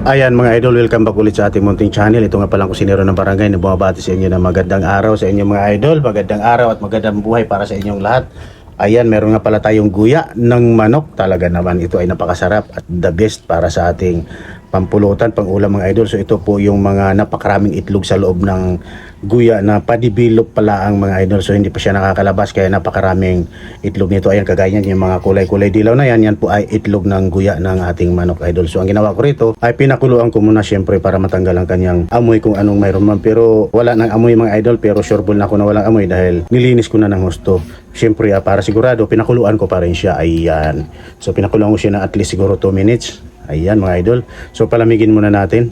Ayan mga idol, welcome back ulit sa ating munting channel. Ito nga palang kusinero ng barangay na bumabati sa inyo ng magandang araw sa inyong mga idol. Magandang araw at magandang buhay para sa inyong lahat. Ayan, meron nga pala tayong guya ng manok. Talaga naman ito ay napakasarap at the best para sa ating pampulutan, pang-ulam mga idol. So ito po yung mga napakaraming itlog sa loob ng guya na padibilog pala ang mga idol. So hindi pa siya nakakalabas kaya napakaraming itlog nito. Ayan, kagaya niyan yung mga kulay-kulay dilaw na yan. Yan po ay itlog ng guya ng ating manok idol. So ang ginawa ko rito ay pinakuluan ko muna syempre para matanggal ang kanyang amoy kung anong mayroon man. Pero wala nang amoy mga idol, pero sureball na ako na walang amoy dahil nilinis ko na ng husto. Syempre para sigurado pinakuluan ko pa rin siya. Ayan. So pinakuluan ko siya na at least siguro 2 minutes. Ayan mga idol. So palamigin muna natin.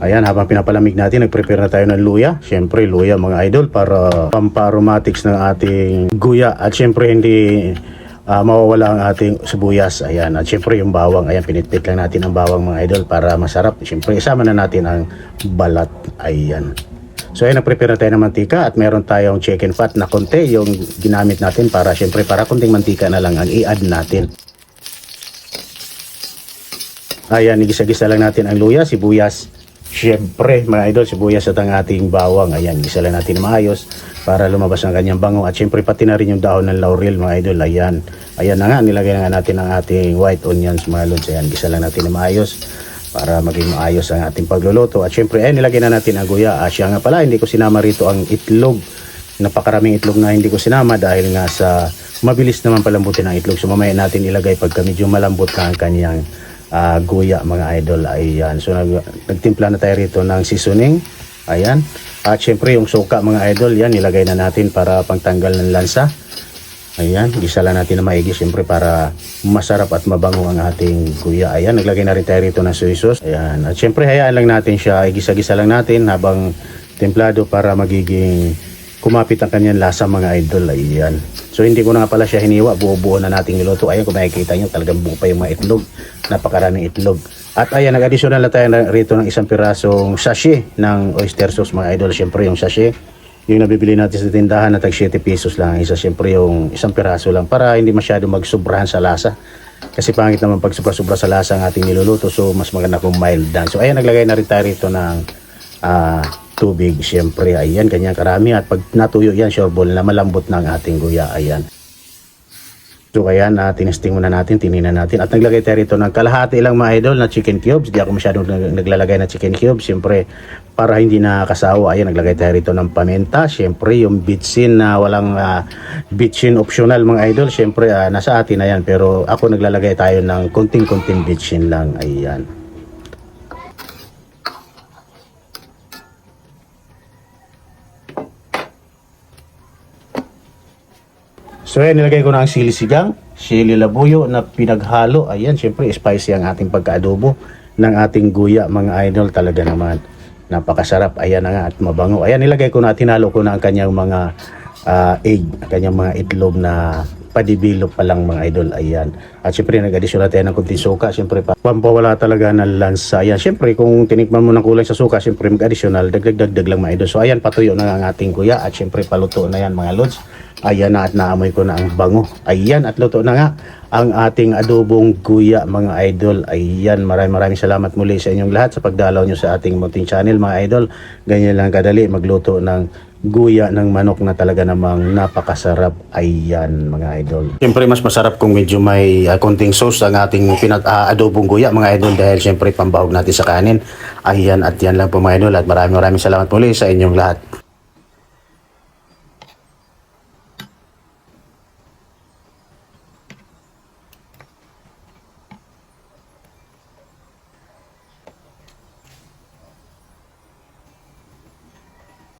Ayan, habang pinapalamig natin, nagprepare na tayo ng luya. Siyempre, luya mga idol para pamparomatics ng ating guya. At siyempre, hindi mawawala ang ating sibuyas. Ayan, at siyempre yung bawang. Ayan, pinitpit lang natin ang bawang mga idol para masarap. Siyempre, isama na natin ang balat. Ayan. So ayan, nagprepare na tayo ng mantika at meron tayong chicken fat na konti yung ginamit natin para siyempre para konting mantika na lang ang i-add natin. Ayan, igisa-gisa lang natin ang luya, sibuyas. Siyempre mga idol, sibuyas at ang ating bawang. Ayan, gisa lang natin maayos para lumabas ang kanyang bango. At siyempre pati na rin yung dahon ng laurel mga idol. Ayan, ayan na nga, nilagay na nga natin ang ating white onions mga lods. Ayan, gisa lang natin maayos para maging maayos ang ating pagluluto. At syempre ay nilagay na natin ang guya. Siya nga pala, hindi ko sinama rito ang itlog. Napakaraming itlog na hindi ko sinama dahil nga sa mabilis naman palambutin ang itlog. So mamaya natin ilagay pagka medyo malambot na ang kanyang guya mga idol. Ayan. So nagtimpla na tayo rito ng seasoning. Ayan. At syempre yung suka mga idol, yan nilagay na natin para pangtanggal ng lansa. Ayan, gisa lang natin na maigi siyempre para masarap at mabango ang ating guya. Ayan, naglagay na rin tayo rito ng soy sauce. Ayan, at siyempre hayaan lang natin siya, igisa-gisa lang natin habang templado para magiging kumapit ang kanyang lasa mga idol. Ayan. So hindi ko na nga pala siya hiniwa, buo-buo na nating niluto. Ayan, kung makikita nyo, talagang buo pa yung mga itlog. Napakaraming itlog. At ayan, nag-additional na tayo rito ng isang pirasong sachet ng oyster sauce mga idol. Siyempre yung sachet, yung nabibili natin sa tindahan na tag 7 pesos lang isa, siyempre yung isang piraso lang para hindi masyado magsobrahan sa lasa kasi pangit naman pag sobra-sobra sa lasa ang ating niluluto. So mas maganda kung mild lang. So ayan, naglagay na rin tayo rito ng tubig siyempre. Ayan, kanyang karami at pag natuyo yan, sureball na malambot na ang ating guya. Ayan. So ayan, tinesting muna natin, tininan natin. At naglagay tayo rito ng kalahati lang mga idol na chicken cubes. Di ako masyadong naglalagay na chicken cubes. Siyempre, para hindi nakakasawa. Ayan, naglagay tayo rito ng paminta. Siyempre, yung bitsin na walang bitsin optional mga idol. Siyempre, nasa atin na yan. Pero ako naglalagay tayo ng konting-konting bitsin lang. Ayan. So ayan, nilagay ko na ang sili sigang, sili labuyo na pinaghalo. Ayan, syempre spicy ang ating pagkaadobo ng ating guya mga idol. Talaga naman napakasarap. Ayan na nga at mabango. Ayan, nilagay ko na, tinalo ko na ang kanyang mga egg, kanyang mga itlog na padibilog pa lang mga idol. Ayan. At syempre nag-additional tayo ng kunting suka. Syempre pampawala talaga ng lansa. Ayan, syempre kung tinikman mo ng kulang sa suka, syempre mag-additional, dagdag lang mga idol. So ayan, patuyo na ang ating guya at syempre paluto na yan mga lods. Ayan na at naamoy ko na ang bango. Ayan, at luto na nga ang ating adobong guya mga idol. Ayan, maraming salamat muli sa inyong lahat sa pagdalaw nyo sa ating munting channel mga idol. Ganyan lang kadali magluto ng guya ng manok na talaga namang napakasarap. Ayan mga idol. Siyempre mas masarap kung medyo may konting sauce ang ating adobong guya mga idol dahil siyempre pambahog natin sa kanin. Ayan, at yan lang po mga idol at maraming salamat muli sa inyong lahat.